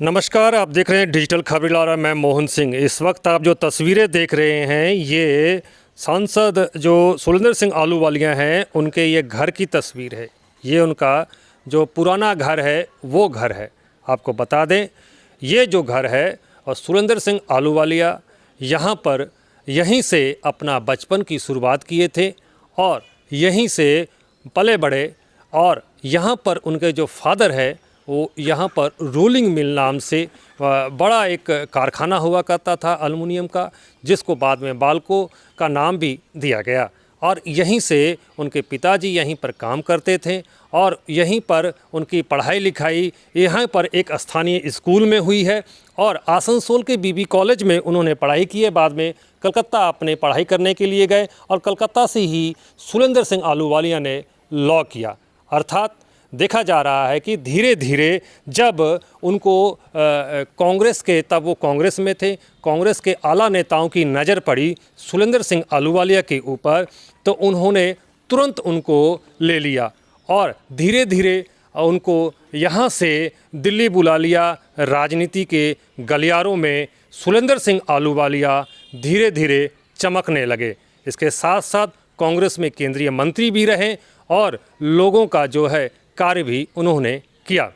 नमस्कार, आप देख रहे हैं डिजिटल खबरलार और मैं मोहन सिंह। इस वक्त आप जो तस्वीरें देख रहे हैं ये सांसद जो सुरेंद्र सिंह आलूवालिया हैं उनके ये घर की तस्वीर है। ये उनका जो पुराना घर है वो घर है। आपको बता दें ये जो घर है और सुरेंद्र सिंह आलूवालिया यहाँ पर यहीं से अपना बचपन की शुरुआत किए थे और यहीं से पले बड़े। और यहाँ पर उनके जो फादर है वो यहाँ पर रोलिंग मिल नाम से बड़ा एक कारखाना हुआ करता था एल्युमिनियम का, जिसको बाद में बाल्को का नाम भी दिया गया। और यहीं से उनके पिताजी यहीं पर काम करते थे और यहीं पर उनकी पढ़ाई लिखाई यहाँ पर एक स्थानीय स्कूल में हुई है। और आसनसोल के बीबी कॉलेज में उन्होंने पढ़ाई की है। बाद में कलकत्ता अपने पढ़ाई करने के लिए गए और कलकत्ता से ही सुरेंद्र सिंह आलूवालिया ने लॉ किया। अर्थात देखा जा रहा है कि धीरे धीरे जब उनको कांग्रेस के, तब वो कांग्रेस में थे, कांग्रेस के आला नेताओं की नज़र पड़ी सुरेंद्र सिंह आलूवालिया के ऊपर, तो उन्होंने तुरंत उनको ले लिया और धीरे धीरे उनको यहाँ से दिल्ली बुला लिया। राजनीति के गलियारों में सुरेंद्र सिंह आलूवालिया धीरे धीरे चमकने लगे। इसके साथ साथ कांग्रेस में केंद्रीय मंत्री भी रहे और लोगों का जो है कार्य भी उन्होंने किया।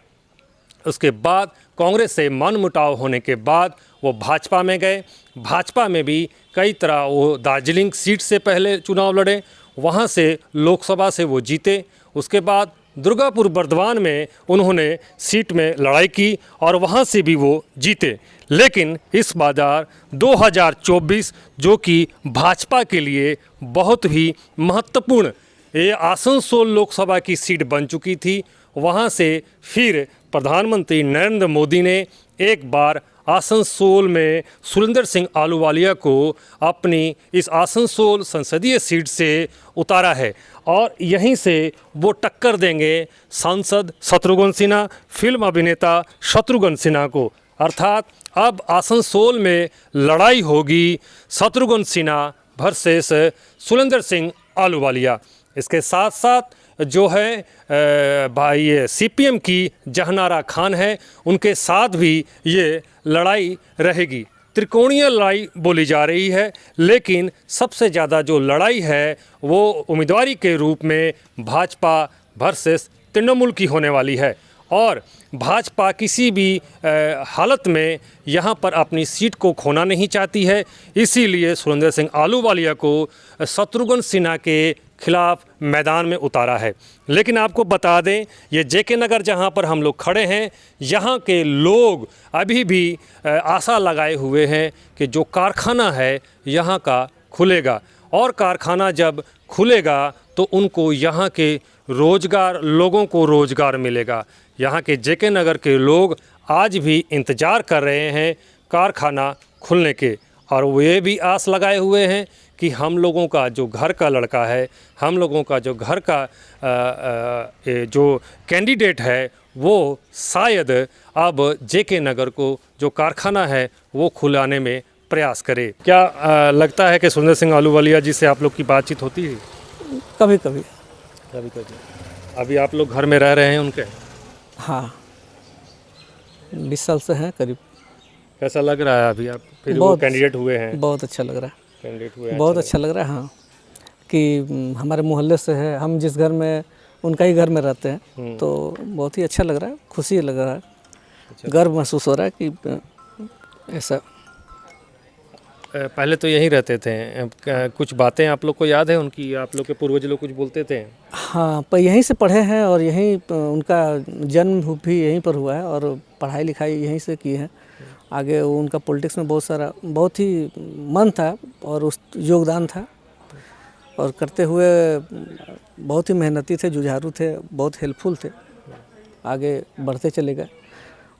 उसके बाद कांग्रेस से मनमुटाव होने के बाद वो भाजपा में गए। भाजपा में भी कई तरह वो दार्जिलिंग सीट से पहले चुनाव लड़े, वहाँ से लोकसभा से वो जीते। उसके बाद दुर्गापुर बर्दवान में उन्होंने सीट में लड़ाई की और वहाँ से भी वो जीते। लेकिन इस बार 2024 जो कि भाजपा के लिए बहुत ही महत्वपूर्ण ये आसनसोल लोकसभा की सीट बन चुकी थी, वहाँ से फिर प्रधानमंत्री नरेंद्र मोदी ने एक बार आसनसोल में सुरेंद्र सिंह आलूवालिया को अपनी इस आसनसोल संसदीय सीट से उतारा है और यहीं से वो टक्कर देंगे सांसद शत्रुघ्न सिन्हा, फिल्म अभिनेता शत्रुघ्न सिन्हा को। अर्थात अब आसनसोल में लड़ाई होगी शत्रुघ्न सिन्हा वर्सेस सुरेंद्र सिंह आलूवालिया। इसके साथ साथ जो है भाई सीपीएम की जहानारा खान है, उनके साथ भी ये लड़ाई रहेगी। त्रिकोणीय लड़ाई बोली जा रही है, लेकिन सबसे ज़्यादा जो लड़ाई है वो उम्मीदवारी के रूप में भाजपा वर्सेस तृणमूल की होने वाली है। और भाजपा किसी भी हालत में यहाँ पर अपनी सीट को खोना नहीं चाहती है, इसीलिए सुरेंद्र सिंह आलूवालिया को शत्रुघ्न सिन्हा के खिलाफ मैदान में उतारा है। लेकिन आपको बता दें ये जेके नगर जहाँ पर हम लोग खड़े हैं, यहाँ के लोग अभी भी आशा लगाए हुए हैं कि जो कारखाना है यहाँ का खुलेगा और कारखाना जब खुलेगा तो उनको यहाँ के रोज़गार, लोगों को रोज़गार मिलेगा। यहाँ के जेके नगर के लोग आज भी इंतज़ार कर रहे हैं कारखाना खुलने के और वो ये भी आस लगाए हुए हैं कि हम लोगों का जो घर का लड़का है, हम लोगों का जो घर का जो कैंडिडेट है वो शायद अब जेके नगर को जो कारखाना है वो खुलाने में प्रयास करे। क्या लगता है कि सुरेंद्र सिंह आलूवालिया जी से आप लोग की बातचीत होती है? कभी कभी। अभी आप लोग घर में रह रहे हैं उनके? हाँ, 20 साल से हैं करीब। कैसा लग रहा है अभी आप फिर वो कैंडिडेट हुए हैं? बहुत अच्छा लग रहा है, कैंडिडेट हुए हैं, बहुत अच्छा लग रहा है। हाँ, कि हमारे मोहल्ले से है, हम जिस घर में उनका ही घर में रहते हैं, तो बहुत ही अच्छा लग रहा है, खुशी लग रहा है, गर्व महसूस हो रहा है कि ऐसा। पहले तो यहीं रहते थे, कुछ बातें आप लोग को याद है उनकी? आप लोग के पूर्वज लोग कुछ बोलते थे? हाँ, पर यहीं से पढ़े हैं और यहीं उनका जन्म भी यहीं पर हुआ है और पढ़ाई लिखाई यहीं से की है। आगे उनका पॉलिटिक्स में बहुत ही मन था और उस योगदान था और करते हुए बहुत ही मेहनती थे, जुझारू थे, बहुत हेल्पफुल थे, आगे बढ़ते चले गए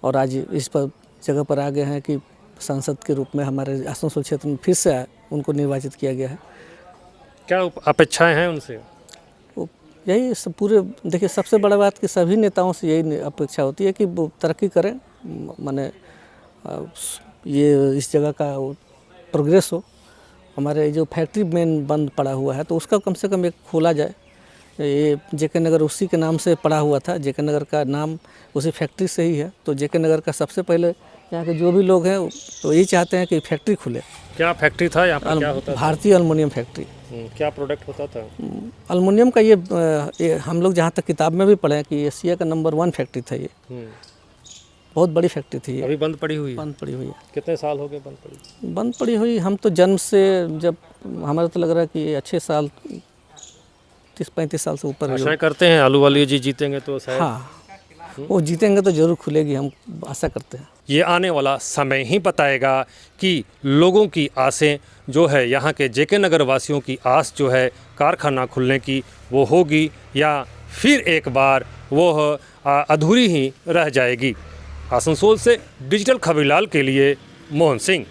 और आज इस पर जगह पर आ गए हैं कि सांसद के रूप में हमारे आसनसोल क्षेत्र में फिर से उनको निर्वाचित किया गया है। क्या अपेक्षाएं हैं उनसे? यही सब पूरे, देखिए सबसे बड़ा बात कि सभी नेताओं से यही अपेक्षा होती है कि वो तरक्की करें, माने ये इस जगह का प्रोग्रेस हो। हमारे जो फैक्ट्री मेन बंद पड़ा हुआ है तो उसका कम से कम एक खोला जाए ये जेके नगर उसी के नाम से पड़ा हुआ था। जेके नगर का नाम उसी फैक्ट्री से ही है। तो जेके नगर का सबसे पहले यहाँ के जो भी लोग हैं तो यही चाहते हैं कि फैक्ट्री खुले। क्या फैक्ट्री था यहाँ पर, क्या होता था? भारतीय एल्युमिनियम फैक्ट्री। क्या प्रोडक्ट होता था? एल्युमिनियम का ये हम लोग जहाँ तक किताब में भी पढ़े हैं कि एशिया का नंबर 1 फैक्ट्री था ये। बहुत बड़ी फैक्ट्री थी ये। अभी बंद पड़ी हुई है? बंद पड़ी हुई है। कितने साल हो गए बंद पड़ी? बंद पड़ी हुई हम तो जन्म से, जब हमारा तो लग रहा है कि अच्छे साल 30-35 साल से ऊपर। आशा करते हैं आलूवालिया जी जीतेंगे तो शायद। हाँ, वो जीतेंगे तो जरूर खुलेगी, हम आशा करते हैं। ये आने वाला समय ही बताएगा कि लोगों की आसें जो है, यहाँ के जेके नगर वासियों की आस जो है कारखाना खुलने की, वो होगी या फिर एक बार वो अधूरी ही रह जाएगी। आसनसोल से डिजिटल खबरीलाल के लिए मोहन सिंह।